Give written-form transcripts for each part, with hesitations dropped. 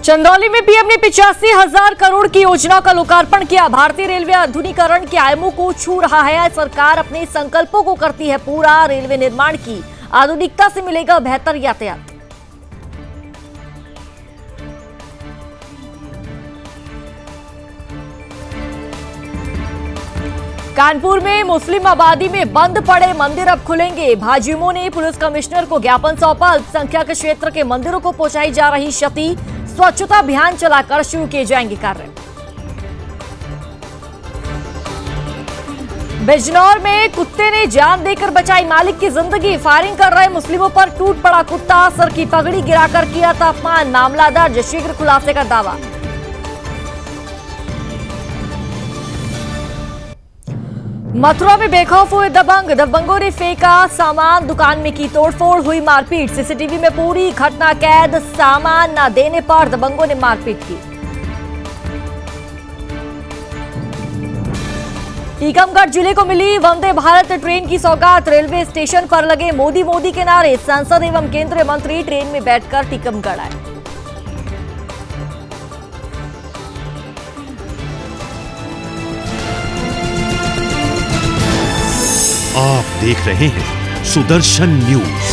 चंदौली में पीएम ने 85,000 करोड़ की योजना का लोकार्पण किया। भारतीय रेलवे आधुनिकीकरण के आयामों को छू रहा है। सरकार अपने संकल्पों को करती है पूरा। रेलवे निर्माण की आधुनिकता से मिलेगा बेहतर यातायात। कानपुर में मुस्लिम आबादी में बंद पड़े मंदिर अब खुलेंगे। भाजयुमों ने पुलिस कमिश्नर को ज्ञापन सौंपा। अल्पसंख्यक क्षेत्र के मंदिरों को पहुंचाई जा रही क्षति। स्वच्छता अभियान चलाकर शुरू किए जाएंगे कार्य। बिजनौर में कुत्ते ने जान देकर बचाई मालिक की जिंदगी। फायरिंग कर रहे मुस्लिमों पर टूट पड़ा कुत्ता। सर की पगड़ी गिराकर किया था अपमान। मामला दर्ज, शीघ्र खुलासे का दावा। मथुरा में बेखौफ हुए दबंगों ने फेंका सामान। दुकान में की तोड़फोड़, हुई मारपीट। सीसीटीवी में पूरी घटना कैद। सामान न देने पर दबंगों ने मारपीट की। टीकमगढ़ जिले को मिली वंदे भारत ट्रेन की सौगात। रेलवे स्टेशन पर लगे मोदी मोदी के नारे। सांसद एवं केंद्रीय मंत्री ट्रेन में बैठकर टीकमगढ़ आए। आप देख रहे हैं सुदर्शन न्यूज।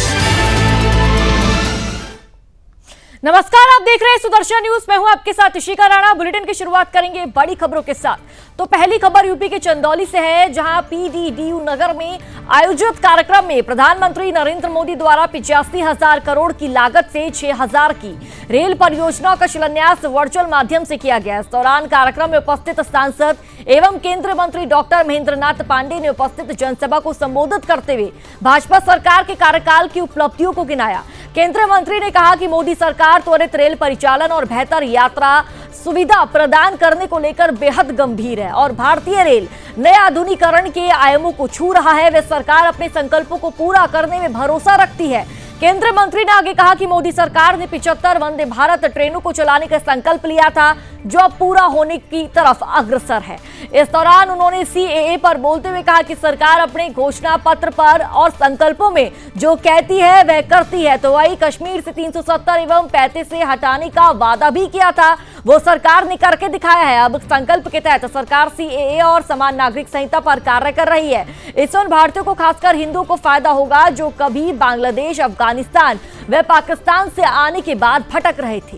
नमस्कार, आप देख रहे हैं सुदर्शन न्यूज। मैं हूं आपके साथ इशिका राणा। बुलेटिन की शुरुआत करेंगे बड़ी खबरों के साथ। तो पहली खबर यूपी के चंदौली से है, जहां पीडीडीयू नगर में आयोजित कार्यक्रम में प्रधानमंत्री नरेंद्र मोदी द्वारा 85,000 करोड़ की लागत से 6,000 की रेल परियोजना का शिलान्यास वर्चुअल माध्यम से किया गया। इस दौरान कार्यक्रम में उपस्थित सांसद एवं केंद्रीय मंत्री डॉक्टर महेंद्र नाथ पांडे ने उपस्थित जनसभा को संबोधित करते हुए भाजपा सरकार के कार्यकाल की उपलब्धियों को गिनाया। केंद्रीय मंत्री ने कहा कि मोदी सरकार त्वरित रेल परिचालन और बेहतर यात्रा सुविधा प्रदान करने को लेकर बेहद गंभीर है और भारतीय रेल नए आधुनिकीकरण के आयामों को छू रहा है। वे सरकार अपने संकल्पों को पूरा करने में भरोसा रखती है। केंद्रीय मंत्री ने आगे कहा कि मोदी सरकार ने 75 वंदे भारत ट्रेनों को चलाने का संकल्प लिया था, जो अब पूरा होने की तरफ अग्रसर है। इस दौरान उन्होंने सीएए पर बोलते हुए कहा कि सरकार अपने घोषणा पत्र पर और संकल्पों में जो कहती है वह करती है। तो वही कश्मीर से 370 एवं 35 से हटाने का वादा भी किया था, वो सरकार ने करके दिखाया है। अब संकल्प के तहत सरकार सीएए और समान नागरिक संहिता पर कार्य कर रही है। इससे उन भारतीयों को, खासकर हिंदुओं को फायदा होगा जो कभी बांग्लादेश, अफगानिस्तान व पाकिस्तान से आने के बाद भटक रहे थे।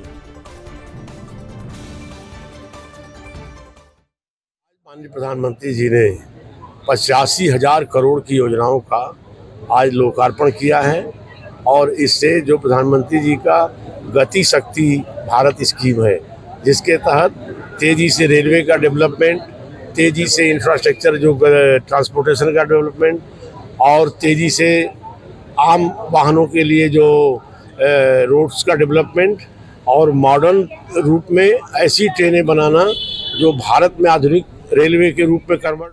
माननीय प्रधानमंत्री जी ने 85,000 करोड़ की योजनाओं का आज लोकार्पण किया है और इससे जो प्रधानमंत्री जी का गति शक्ति भारत स्कीम है, जिसके तहत तेजी से रेलवे का डेवलपमेंट, तेजी से इंफ्रास्ट्रक्चर जो ट्रांसपोर्टेशन का डेवलपमेंट और तेजी से आम वाहनों के लिए जो रोड्स का डेवलपमेंट और मॉडर्न रूप में ऐसी ट्रेनें बनाना जो भारत में आधुनिक रेलवे के रूप में कन्वर्ट।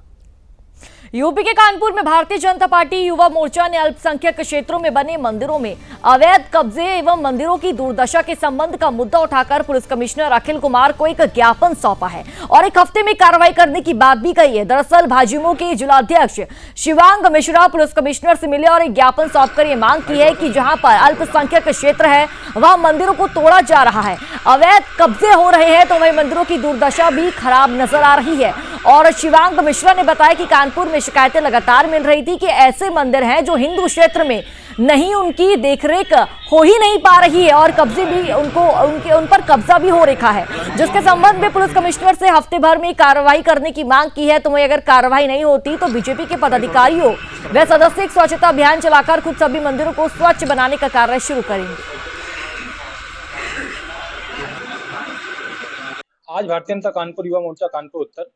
यूपी के कानपुर में भारतीय जनता पार्टी युवा मोर्चा ने अल्पसंख्यक क्षेत्रों में बने मंदिरों में अवैध कब्जे एवं मंदिरों की दुर्दशा के संबंध का मुद्दा उठाकर पुलिस कमिश्नर अखिल कुमार को एक ज्ञापन सौंपा है और एक हफ्ते में कार्रवाई करने की बात भी कही है। दरअसल भाजयुमो के जिलाध्यक्ष शिवांग मिश्रा पुलिस कमिश्नर से मिले और एक ज्ञापन सौंपकर ये मांग की है कि जहां पर अल्पसंख्यक क्षेत्र है वहां मंदिरों को तोड़ा जा रहा है, अवैध कब्जे हो रहे हैं, तो वही मंदिरों की दुर्दशा भी खराब नजर आ रही है। और शिवांग मिश्रा ने बताया कि कानपुर में शिकायतें लगातार मिल रही थी कि ऐसे मंदिर हैं जो हिंदू क्षेत्र में नहीं, उनकी देखरेख हो ही नहीं पा रही है और कब्जे भी उन पर कब्जा भी हो रखा है, जिसके संबंध में पुलिस कमिश्नर से हफ्ते भर में कार्रवाई करने की मांग की है। तो वही अगर कार्रवाई नहीं होती तो बीजेपी के पदाधिकारियों व सदस्य स्वच्छता अभियान चलाकर खुद सभी मंदिरों को स्वच्छ बनाने का कार्य शुरू करेंगे। आज भारतीय जनता कानपुर युवा मोर्चा कानपुर उत्तर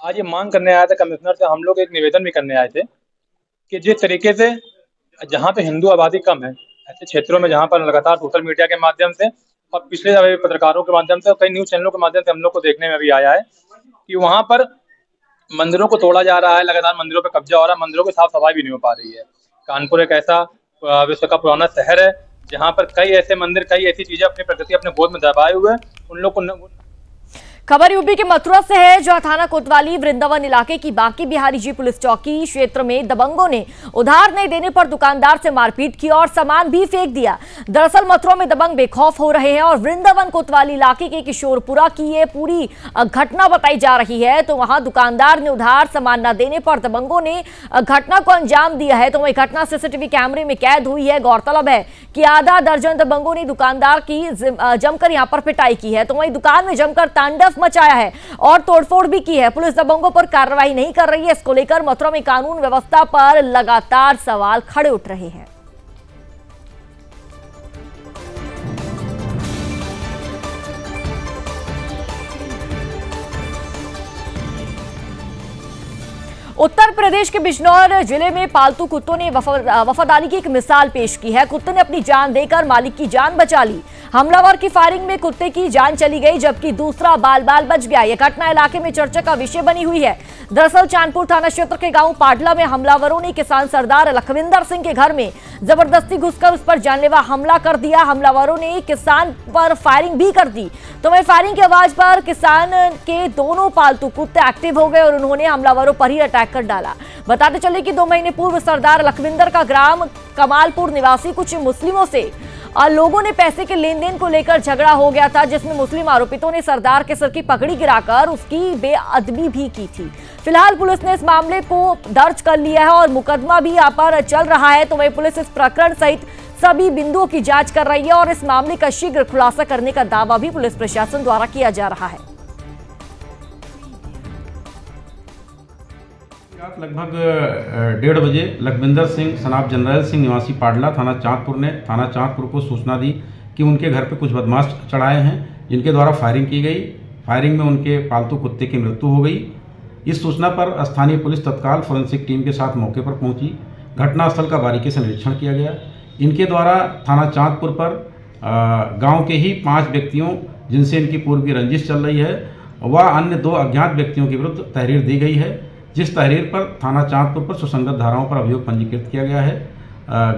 आज ये मांग करने आया था कमिश्नर से। हम लोग एक निवेदन भी करने आए थे कि जिस तरीके से जहाँ पे हिंदू आबादी कम है, ऐसे क्षेत्रों में जहाँ पर लगातार सोशल मीडिया के माध्यम से और पिछले पत्रकारों के माध्यम से और कई न्यूज चैनलों के माध्यम से हम लोग को देखने में भी आया है कि वहाँ पर मंदिरों को तोड़ा जा रहा है, लगातार मंदिरों पर कब्जा हो रहा है, मंदिरों की साफ सफाई भी नहीं हो पा रही है। कानपुर एक ऐसा विश्व का पुराना शहर है जहाँ पर कई ऐसे मंदिर, कई ऐसी चीजें अपनी प्रकृति अपने गोद में दबाए हुए उन लोग को खबर यूपी के मथुरा से है, जहां थाना कोतवाली वृंदावन इलाके की बांकी बिहारी जी पुलिस चौकी क्षेत्र में दबंगों ने उधार नहीं देने पर दुकानदार से मारपीट की और सामान भी फेंक दिया। दरअसल मथुरा में दबंग बेखौफ हो रहे हैं और वृंदावन कोतवाली इलाके के किशोरपुरा की ये पूरी घटना बताई जा रही है। तो वहां दुकानदार ने उधार सामान न देने पर दबंगों ने घटना को अंजाम दिया है। तो वही घटना सीसीटीवी कैमरे में कैद हुई है। गौरतलब है कि आधा दर्जन दबंगों ने दुकानदार की जमकर यहां पर पिटाई की है। तो वही दुकान में जमकर तांडव मचाया है और तोड़फोड़ भी की है। पुलिस दबंगों पर कार्रवाई नहीं कर रही है। इसको लेकर मथुरा में कानून व्यवस्था पर लगातार सवाल खड़े उठ रहे हैं। उत्तर प्रदेश के बिजनौर जिले में पालतू कुत्तों ने वफादारी की एक मिसाल पेश की है। कुत्ते ने अपनी जान देकर मालिक की जान बचा ली। हमलावर की फायरिंग में कुत्ते की जान चली गई, जबकि दूसरा बाल बच गया। यह घटना इलाके में चर्चा का विषय बनी हुई है। दरअसल चांदपुर थाना क्षेत्र के गांव पाडला में हमलावरों ने किसान सरदार लखविंदर सिंह के घर में जबरदस्ती घुसकर उस पर जानलेवा हमला कर दिया। हमलावरों ने किसान पर फायरिंग भी कर दी। तो वही फायरिंग की आवाज पर किसान के दोनों पालतू कुत्ते एक्टिव हो गए और उन्होंने हमलावरों पर ही अटैक कर डाला। बताते चले कि 2 महीने पूर्व सरदार लखविंदर का ग्राम कमालपुर निवासी कुछ मुस्लिमों से लोगों ने पैसे के लेन देन को लेकर झगड़ा हो गया था, जिसमें मुस्लिम आरोपितों ने सरदार के सिर की पगड़ी गिराकर उसकी बेअदबी भी की थी। फिलहाल पुलिस ने इस मामले को दर्ज कर लिया है और मुकदमा भी यहाँ पर चल रहा है। तो वही पुलिस इस प्रकरण सहित सभी बिंदुओं की जांच कर रही है और इस मामले का शीघ्र खुलासा करने का दावा भी पुलिस प्रशासन द्वारा किया जा रहा है। रात लगभग 1:30 बजे लखविंदर सिंह सनाब जनरल सिंह निवासी पाडला थाना चांदपुर ने थाना चांदपुर को सूचना दी कि उनके घर पे कुछ बदमाश चढ़ाए हैं, जिनके द्वारा फायरिंग की गई। फायरिंग में उनके पालतू कुत्ते की मृत्यु हो गई। इस सूचना पर स्थानीय पुलिस तत्काल फोरेंसिक टीम के साथ मौके पर पहुंची। घटनास्थल का बारीकी से निरीक्षण किया गया। इनके द्वारा थाना चांदपुर पर गाँव के ही 5 व्यक्तियों जिनसे इनकी पूर्व की रंजिश चल रही है व अन्य 2 अज्ञात व्यक्तियों के विरुद्ध तहरीर दी गई है, जिस तहरीर पर थाना चांदपुर पर सुसंगत धाराओं पर अभियोग पंजीकृत किया गया है।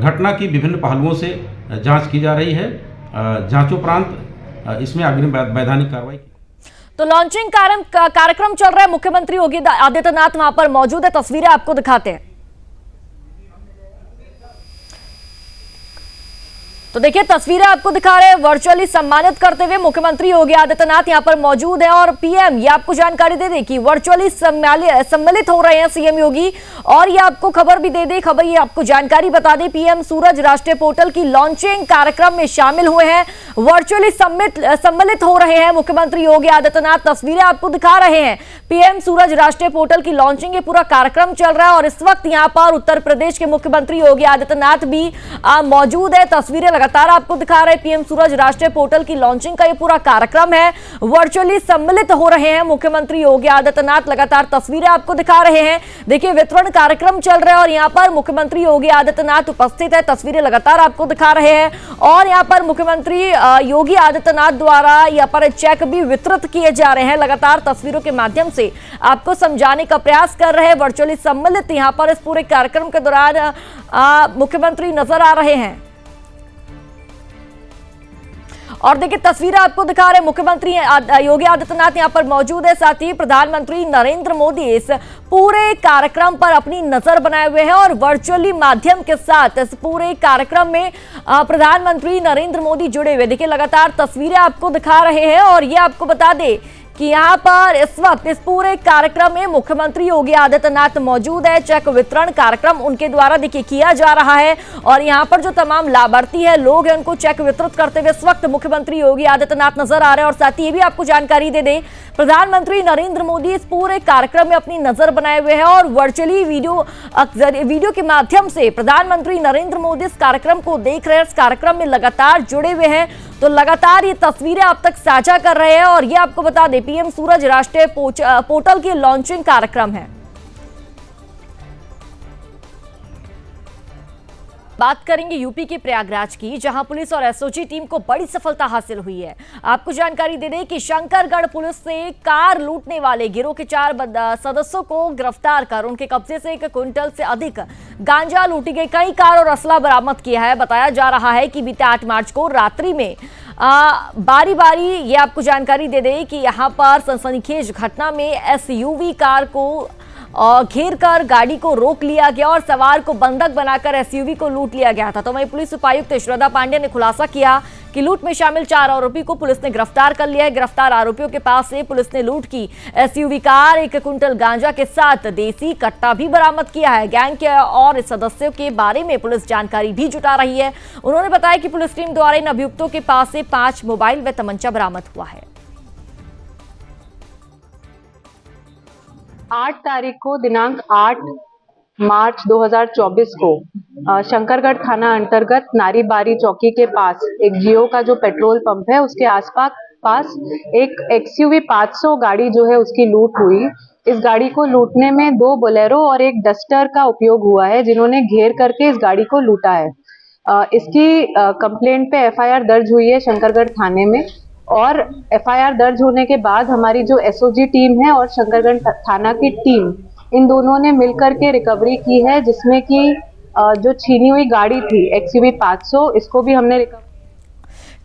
घटना की विभिन्न पहलुओं से जांच की जा रही है। जांचोपरांत इसमें अग्रिम वैधानिक कार्रवाई की। तो लॉन्चिंग कार्यक्रम चल रहा है। मुख्यमंत्री योगी आदित्यनाथ वहां पर मौजूद है। तस्वीरें आपको दिखाते हैं। तो देखिए तस्वीरें आपको दिखा रहे हैं। वर्चुअली सम्मानित करते हुए मुख्यमंत्री योगी आदित्यनाथ यहां पर मौजूद है और पीएम ये आपको जानकारी दे दे कि वर्चुअली सम्मिलित हो रहे हैं सीएम योगी। और ये आपको खबर भी दे दे, खबर ये आपको जानकारी बता दे, पीएम सूरज राष्ट्रीय पोर्टल की लॉन्चिंग कार्यक्रम में शामिल हुए हैं। वर्चुअली सम्मिलित हो रहे हैं मुख्यमंत्री योगी आदित्यनाथ। तस्वीरें आपको दिखा रहे हैं। पीएम सूरज राष्ट्रीय पोर्टल की लॉन्चिंग, ये पूरा कार्यक्रम चल रहा है और इस वक्त यहाँ पर उत्तर प्रदेश के मुख्यमंत्री योगी आदित्यनाथ भी मौजूद है। तस्वीरें लगातार आपको दिखा रहे हैं। पीएम सूरज राष्ट्रीय पोर्टल की लॉन्चिंग का ये पूरा कार्यक्रम है। वर्चुअली सम्मिलित हो रहे हैं मुख्यमंत्री योगी आदित्यनाथ। लगातार तस्वीरें आपको दिखा रहे हैं। देखिए वितरण कार्यक्रम चल रहा है और यहाँ पर मुख्यमंत्री योगी आदित्यनाथ उपस्थित है। तस्वीरें लगातार आपको दिखा रहे हैं और यहाँ पर मुख्यमंत्री योगी आदित्यनाथ द्वारा यहाँ पर चेक भी वितरित किए जा रहे हैं। लगातार तस्वीरों के माध्यम से आपको समझाने का प्रयास कर रहे हैं। वर्चुअली सम्मिलित यहाँ पर इस पूरे कार्यक्रम के दौरान मुख्यमंत्री नजर आ रहे हैं। और देखिए तस्वीरें आपको दिखा रहे हैं। मुख्यमंत्री योगी आदित्यनाथ यहां पर मौजूद है। साथ ही प्रधानमंत्री नरेंद्र मोदी इस पूरे कार्यक्रम पर अपनी नजर बनाए हुए हैं और वर्चुअली माध्यम के साथ इस पूरे कार्यक्रम में प्रधानमंत्री नरेंद्र मोदी जुड़े हुए। देखिए लगातार तस्वीरें आपको दिखा रहे हैं और ये आपको बता दें कि यहाँ पर इस वक्त इस पूरे कार्यक्रम में मुख्यमंत्री योगी आदित्यनाथ मौजूद है। चेक वितरण कार्यक्रम उनके द्वारा देखिए किया जा रहा है और यहाँ पर जो तमाम लाभार्थी है लोग हैं उनको चेक वितरित करते हुए इस वक्त मुख्यमंत्री योगी आदित्यनाथ नजर आ रहे हैं। और साथ ही ये भी आपको जानकारी दे दें, प्रधानमंत्री नरेंद्र मोदी इस पूरे कार्यक्रम में अपनी नजर बनाए हुए हैं और वर्चुअली वीडियो के माध्यम से प्रधानमंत्री नरेंद्र मोदी इस कार्यक्रम को देख रहे हैं। इस कार्यक्रम में लगातार जुड़े हुए हैं। तो लगातार ये तस्वीरें आप तक साझा कर रहे हैं और ये आपको बता दें पीएम सूरज राष्ट्रीय पोर्टल की लॉन्चिंग कार्यक्रम है। बात करेंगे यूपी के प्रयागराज की, जहां पुलिस और एसओजी टीम को बड़ी सफलता हासिल हुई है। आपको जानकारी दे दें कि शंकरगढ़ पुलिस से कार लूटने वाले गिरोह के 4 सदस्यों को गिरफ्तार कर उनके कब्जे से 1 क्विंटल से अधिक गांजा लूटी गई कई कार और असला बरामद किया है। बताया जा रहा है कि बीते 8 मार्च को रात्रि में बारी बारी ये आपको जानकारी दे दें कि यहां पर सनसनीखेज घटना में एसयूवी कार को घेर कर गाड़ी को रोक लिया गया और सवार को बंधक बनाकर एसयूवी को लूट लिया गया था। तो वहीं पुलिस उपायुक्त श्रद्धा पांडे ने खुलासा किया कि लूट में शामिल 4 आरोपी को पुलिस ने गिरफ्तार कर लिया है। गिरफ्तार आरोपियों के पास से पुलिस ने लूट की एसयूवी कार, 1 क्विंटल गांजा के साथ देसी कट्टा भी बरामद किया है। गैंग के और सदस्यों के बारे में पुलिस जानकारी भी जुटा रही है। उन्होंने बताया कि पुलिस टीम द्वारा इन अभियुक्तों के पास से 5 मोबाइल व तमंचा बरामद हुआ है। 8 तारीख को दिनांक 8 मार्च 2024 को शंकरगढ़ थाना अंतर्गत नारीबारी चौकी के पास एक जियो का जो पेट्रोल पंप है उसके आसपास एक XUV 500 गाड़ी जो है उसकी लूट हुई। इस गाड़ी को लूटने में 2 बोलेरो और एक डस्टर का उपयोग हुआ है, जिन्होंने घेर करके इस गाड़ी को लूटा है। इसकी कंप्लेंट पे FIR दर्ज हुई है शंकरगढ़ थाने में और FIR दर्ज होने के बाद हमारी जो SOG टीम है और शंकरगढ़ थाना की टीम, इन दोनों ने मिलकर के रिकवरी की है, जिसमें कि जो छीनी हुई गाड़ी थी XUV 500, इसको भी हमने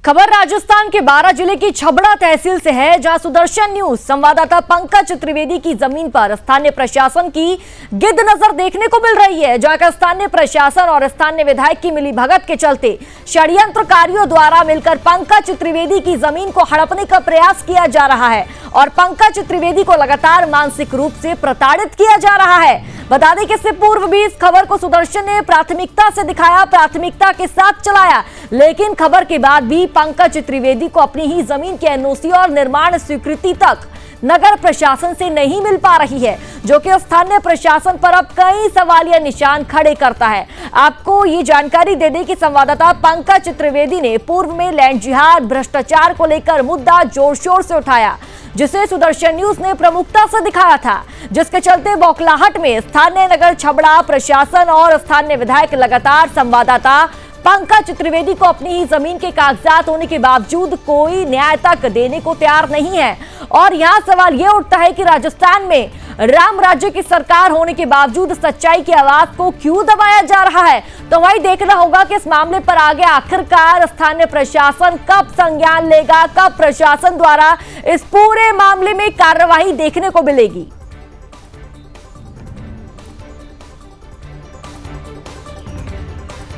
खबर राजस्थान के 12 जिले की छबड़ा तहसील से है, जहां सुदर्शन न्यूज संवाददाता पंकज त्रिवेदी की जमीन पर स्थानीय प्रशासन की गिद्ध नजर देखने को मिल रही है। जहां का स्थानीय प्रशासन और स्थानीय विधायक की मिलीभगत के चलते षड्यंत्रकारियों द्वारा मिलकर पंकज त्रिवेदी की जमीन को हड़पने का प्रयास किया जा रहा है और पंकज त्रिवेदी को लगातार मानसिक रूप से प्रताड़ित किया जा रहा है। बता दें कि इससे पूर्व भी इस खबर को सुदर्शन ने प्राथमिकता से दिखाया, प्राथमिकता के साथ चलाया, लेकिन खबर के बाद भी पंकज त्रिवेदी को अपनी ही जमीन के NOC और निर्माण स्वीकृति तक नगर प्रशासन से नहीं मिल पा रही है, जो कि स्थानीय प्रशासन पर अब कई सवालिया निशान खड़े करता है। आपको ये जानकारी दे दें कि संवाददाता पंकज त्रिवेदी ने पूर्व में लैंड जिहाद, भ्रष्टाचार को लेकर मुद्दा जोर शोर से उठाया, जिसे सुदर्शन न्यूज ने प्रमुखता से दिखाया था, जिसके चलते बौखलाहट में स्थानीय नगर छबड़ा प्रशासन और स्थानीय विधायक लगातार संवाददाता पंकज त्रिवेदी को अपनी ही जमीन के कागजात होने के बावजूद कोई न्याय तक देने को तैयार नहीं है। और यहाँ सवाल यह उठता है कि राजस्थान में राम राज्य की सरकार होने के बावजूद सच्चाई की आवाज को क्यों दबाया जा रहा है। तो वही देखना होगा कि इस मामले पर आगे आखिरकार स्थानीय प्रशासन कब संज्ञान लेगा, कब प्रशासन द्वारा इस पूरे मामले में कार्रवाई देखने को मिलेगी।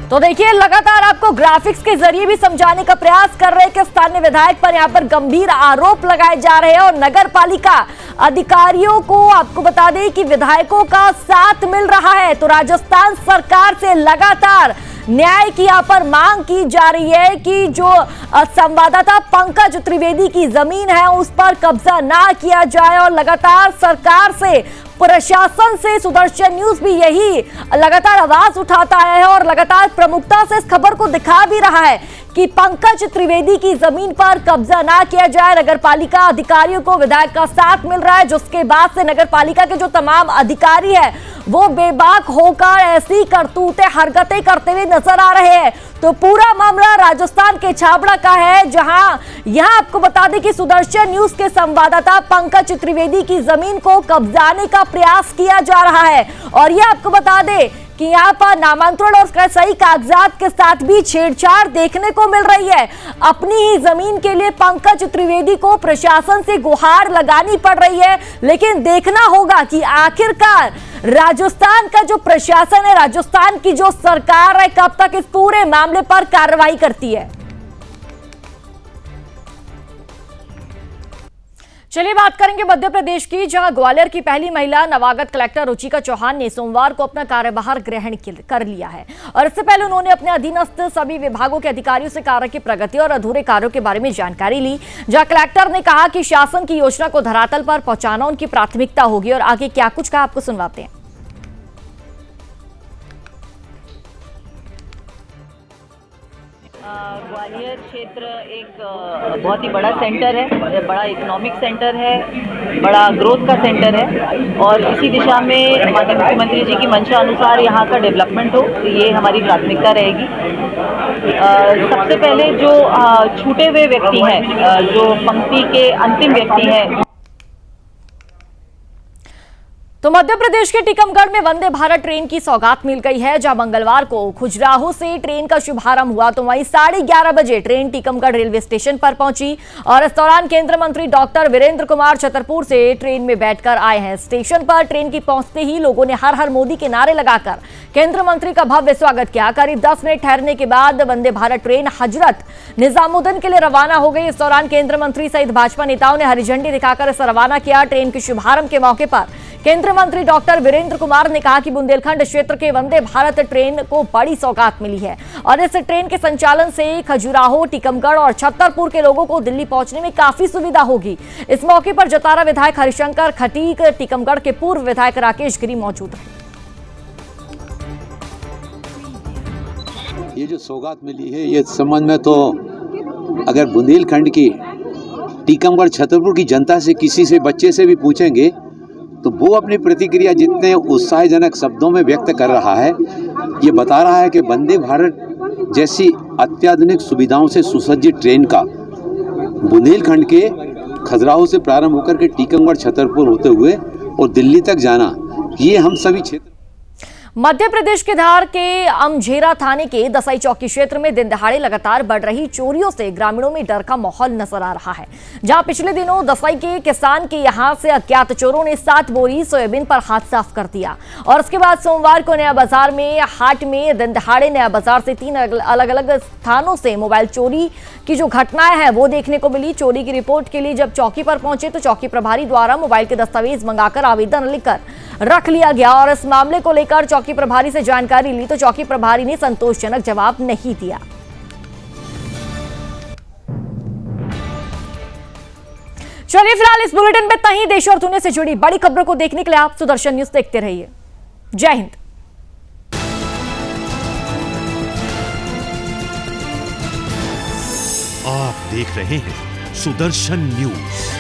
तो देखिए, लगातार आपको ग्राफिक्स के जरिए भी समझाने का प्रयास कर रहे हैं कि स्थानीय विधायक पर यहां पर गंभीर आरोप लगाए जा रहे हैं और नगर पालिका अधिकारियों को आपको बता दें कि विधायकों का साथ मिल रहा है। तो राजस्थान सरकार से लगातार न्याय की यहां पर मांग की जा रही है कि जो संवाददाता पंकज त्रिवेदी की जमीन है उस पर कब्जा ना किया जाए और लगातार सरकार से, प्रशासन से सुदर्शन न्यूज भी यही लगातार आवाज उठाता है और लगातार प्रमुखता से इस खबर को दिखा भी रहा है कि पंकज त्रिवेदी की जमीन पर कब्जा ना किया जाए। नगर पालिका अधिकारियों को विधायक का साथ मिल रहा है, जिसके बाद से नगर पालिका के जो तमाम अधिकारी है वो बेबाक होकर ऐसी करतूतें, हरकतें करते हुए नजर आ रहे हैं। तो पूरा मामला राजस्थान के छाबड़ा का है, जहां यहां आपको बता दें कि सुदर्शन न्यूज के संवाददाता पंकज त्रिवेदी की जमीन को कब्जाने का प्रयास किया जा रहा है। और यह आपको बता दें कि यहाँ पर नामांतरण और सही कागजात के साथ भी छेड़छाड़ देखने को मिल रही है। अपनी ही जमीन के लिए पंकज त्रिवेदी को प्रशासन से गुहार लगानी पड़ रही है, लेकिन देखना होगा कि आखिरकार राजस्थान का जो प्रशासन है, राजस्थान की जो सरकार है, कब तक इस पूरे मामले पर कार्रवाई करती है। चलिए बात करेंगे मध्य प्रदेश की, जहां ग्वालियर की पहली महिला नवागत कलेक्टर रुचिका चौहान ने सोमवार को अपना कार्यभार ग्रहण कर लिया है। और इससे पहले उन्होंने अपने अधीनस्थ सभी विभागों के अधिकारियों से कार्य की प्रगति और अधूरे कार्यों के बारे में जानकारी ली, जहां कलेक्टर ने कहा कि शासन की योजना को धरातल पर पहुंचाना उनकी प्राथमिकता होगी। और आगे क्या कुछ कहा आपको सुनवाते हैं। ग्वालियर क्षेत्र एक बहुत ही बड़ा सेंटर है, बड़ा इकोनॉमिक सेंटर है, बड़ा ग्रोथ का सेंटर है और इसी दिशा में माननीय मुख्यमंत्री जी की मंशा अनुसार यहाँ का डेवलपमेंट हो, ये हमारी प्राथमिकता रहेगी। सबसे पहले जो छूटे हुए व्यक्ति हैं, जो पंक्ति के अंतिम व्यक्ति हैं। तो मध्य प्रदेश के टीकमगढ़ में वंदे भारत ट्रेन की सौगात मिल गई है, जहां मंगलवार को खजुराहो से ट्रेन का शुभारंभ हुआ तो वहीं 11:30 बजे ट्रेन टीकमगढ़ रेलवे स्टेशन पर पहुंची और इस दौरान केंद्रीय मंत्री डॉक्टर वीरेंद्र कुमार छतरपुर से ट्रेन में बैठकर आए हैं। स्टेशन पर ट्रेन की पहुंचते ही लोगों ने हर हर मोदी के नारे लगाकर केंद्रीय मंत्री का भव्य स्वागत किया। करीब 10 मिनट ठहरने के बाद वंदे भारत ट्रेन हजरत निजामुद्दीन के लिए रवाना हो गई। इस दौरान केंद्रीय मंत्री सहित भाजपा नेताओं ने हरी झंडी दिखाकर इसे रवाना किया। ट्रेन के शुभारंभ के मौके पर केंद्रीय मंत्री डॉक्टर वीरेंद्र कुमार ने कहा कि बुंदेलखंड क्षेत्र के वंदे भारत ट्रेन को बड़ी सौगात मिली है और इस ट्रेन के संचालन से खजुराहो, टीकमगढ़ और छतरपुर के लोगों को दिल्ली पहुंचने में काफी सुविधा होगी। इस मौके पर जतारा विधायक हरिशंकर खटीक, टीकमगढ़ के पूर्व विधायक राकेश गिरी मौजूद रहे। ये जो सौगात मिली है, ये संबंध में तो अगर बुंदेलखंड की, टीकमगढ़, छतरपुर की जनता से, किसी से, बच्चे से भी पूछेंगे तो वो अपनी प्रतिक्रिया जितने उत्साहजनक शब्दों में व्यक्त कर रहा है, ये बता रहा है कि वंदे भारत जैसी अत्याधुनिक सुविधाओं से सुसज्जित ट्रेन का बुंदेलखंड के खजुराहो से प्रारंभ होकर के टीकमगढ़, छतरपुर होते हुए और दिल्ली तक जाना, ये हम सभी क्षेत्र। मध्य प्रदेश के धार के अमझेरा थाने के दसाई चौकी क्षेत्र में दिन दहाड़े लगातार बढ़ रही चोरियों से ग्रामीणों में डर का माहौल नजर आ रहा है, जहां पिछले दिनों दसाई के किसान के यहां से अज्ञात चोरों ने 7 बोरी सोयाबीन पर हाथ साफ कर दिया और उसके बाद सोमवार को नया बाजार में हाट में दिन दहाड़े नया बाजार से 3 अलग अलग स्थानों से मोबाइल चोरी की जो घटनाएं हैं वो देखने को मिली। चोरी की रिपोर्ट के लिए जब चौकी पर पहुंचे तो चौकी प्रभारी द्वारा मोबाइल के दस्तावेज मंगाकर आवेदन लिखकर रख लिया गया और इस मामले को लेकर चौकी प्रभारी से जानकारी ली तो चौकी प्रभारी ने संतोषजनक जवाब नहीं दिया। चलिए फिलहाल इस बुलेटिन में इतना ही। देश और दुनिया से जुड़ी बड़ी खबरों को देखने के लिए आप सुदर्शन न्यूज देखते रहिए। जय हिंद। आप देख रहे हैं सुदर्शन न्यूज।